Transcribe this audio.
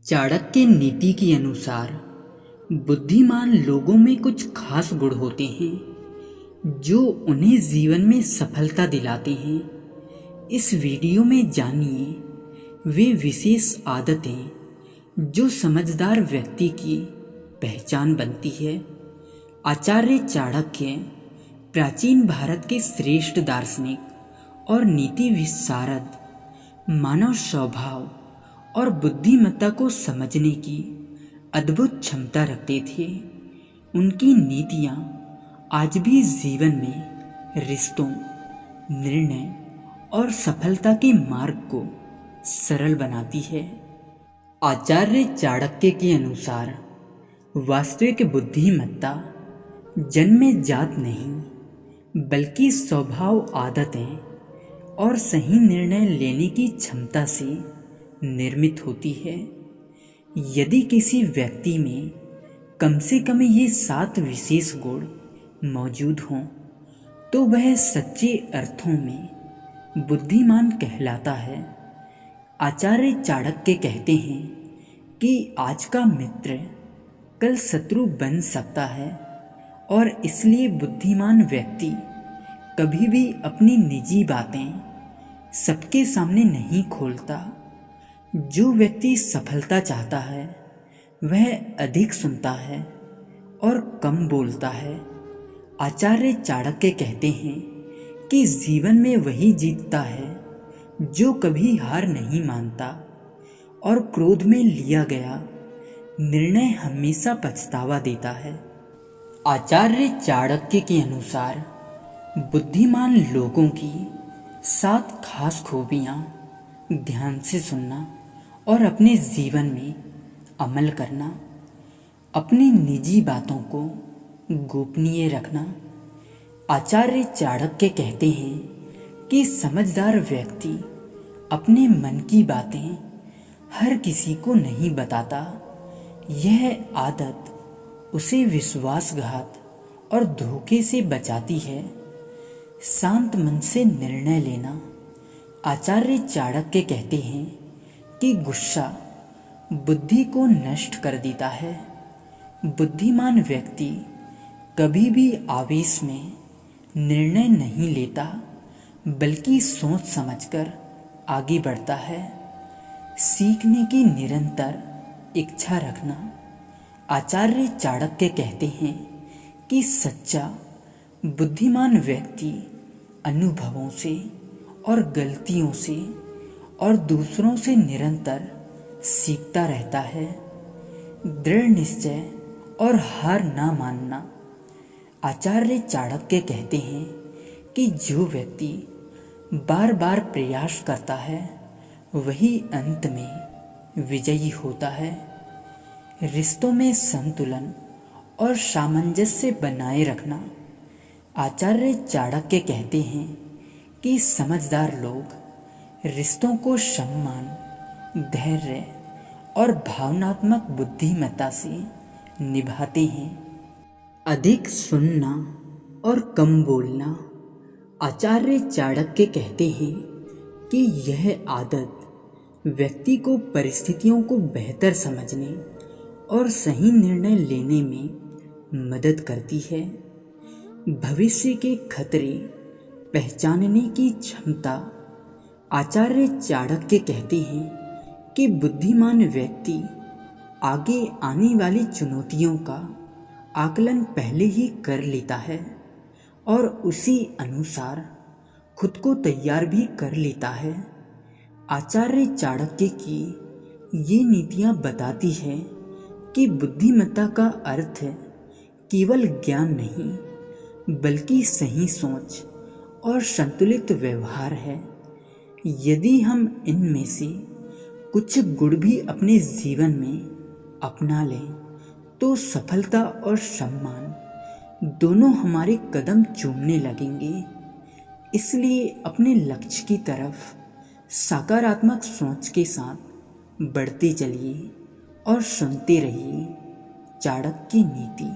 चाणक्य नीति के अनुसार बुद्धिमान लोगों में कुछ खास गुण होते हैं जो उन्हें जीवन में सफलता दिलाते हैं। इस वीडियो में जानिए वे विशेष आदतें जो समझदार व्यक्ति की पहचान बनती है। आचार्य चाणक्य प्राचीन भारत के श्रेष्ठ दार्शनिक और नीति विशारद, मानव स्वभाव और बुद्धिमत्ता को समझने की अद्भुत क्षमता रखते थे। उनकी नीतियाँ आज भी जीवन में रिश्तों, निर्णय और सफलता के मार्ग को सरल बनाती है। आचार्य चाणक्य के अनुसार वास्तविक बुद्धिमत्ता जन्मजात नहीं बल्कि स्वभाव, आदतें और सही निर्णय लेने की क्षमता से निर्मित होती है। यदि किसी व्यक्ति में कम से कम ये 7 विशेष गुण मौजूद हों तो वह सच्चे अर्थों में बुद्धिमान कहलाता है। आचार्य चाणक्य कहते हैं कि आज का मित्र कल शत्रु बन सकता है और इसलिए बुद्धिमान व्यक्ति कभी भी अपनी निजी बातें सबके सामने नहीं खोलता। जो व्यक्ति सफलता चाहता है वह अधिक सुनता है और कम बोलता है। आचार्य चाणक्य कहते हैं कि जीवन में वही जीतता है जो कभी हार नहीं मानता और क्रोध में लिया गया निर्णय हमेशा पछतावा देता है। आचार्य चाणक्य के अनुसार बुद्धिमान लोगों की 7 खास खूबियाँ ध्यान से सुनना और अपने जीवन में अमल करना, अपनी निजी बातों को गोपनीय रखना। आचार्य चाणक्य कहते हैं कि समझदार व्यक्ति अपने मन की बातें हर किसी को नहीं बताता। यह आदत उसे विश्वासघात और धोखे से बचाती है। शांत मन से निर्णय लेना। आचार्य चाणक्य कहते हैं कि गुस्सा बुद्धि को नष्ट कर देता है। बुद्धिमान व्यक्ति कभी भी आवेश में निर्णय नहीं लेता बल्कि सोच समझकर आगे बढ़ता है। सीखने की निरंतर इच्छा रखना। आचार्य चाणक्य कहते हैं कि सच्चा बुद्धिमान व्यक्ति अनुभवों से और गलतियों से और दूसरों से निरंतर सीखता रहता है। दृढ़ निश्चय और हार ना मानना। आचार्य चाणक्य कहते हैं कि जो व्यक्ति बार बार प्रयास करता है वही अंत में विजयी होता है। रिश्तों में संतुलन और सामंजस्य बनाए रखना। आचार्य चाणक्य कहते हैं कि समझदार लोग रिश्तों को सम्मान, धैर्य और भावनात्मक बुद्धिमत्ता से निभाते हैं। अधिक सुनना और कम बोलना। आचार्य चाणक्य कहते हैं कि यह आदत व्यक्ति को परिस्थितियों को बेहतर समझने और सही निर्णय लेने में मदद करती है। भविष्य के खतरे पहचानने की क्षमता। आचार्य चाणक्य कहते हैं कि बुद्धिमान व्यक्ति आगे आने वाली चुनौतियों का आकलन पहले ही कर लेता है और उसी अनुसार खुद को तैयार भी कर लेता है। आचार्य चाणक्य की ये नीतियाँ बताती है कि बुद्धिमत्ता का अर्थ केवल ज्ञान नहीं बल्कि सही सोच और संतुलित व्यवहार है। यदि हम इनमें से कुछ गुण भी अपने जीवन में अपना लें तो सफलता और सम्मान दोनों हमारे कदम चूमने लगेंगे। इसलिए अपने लक्ष्य की तरफ सकारात्मक सोच के साथ बढ़ते चलिए और सुनते रहिए चाणक्य नीति।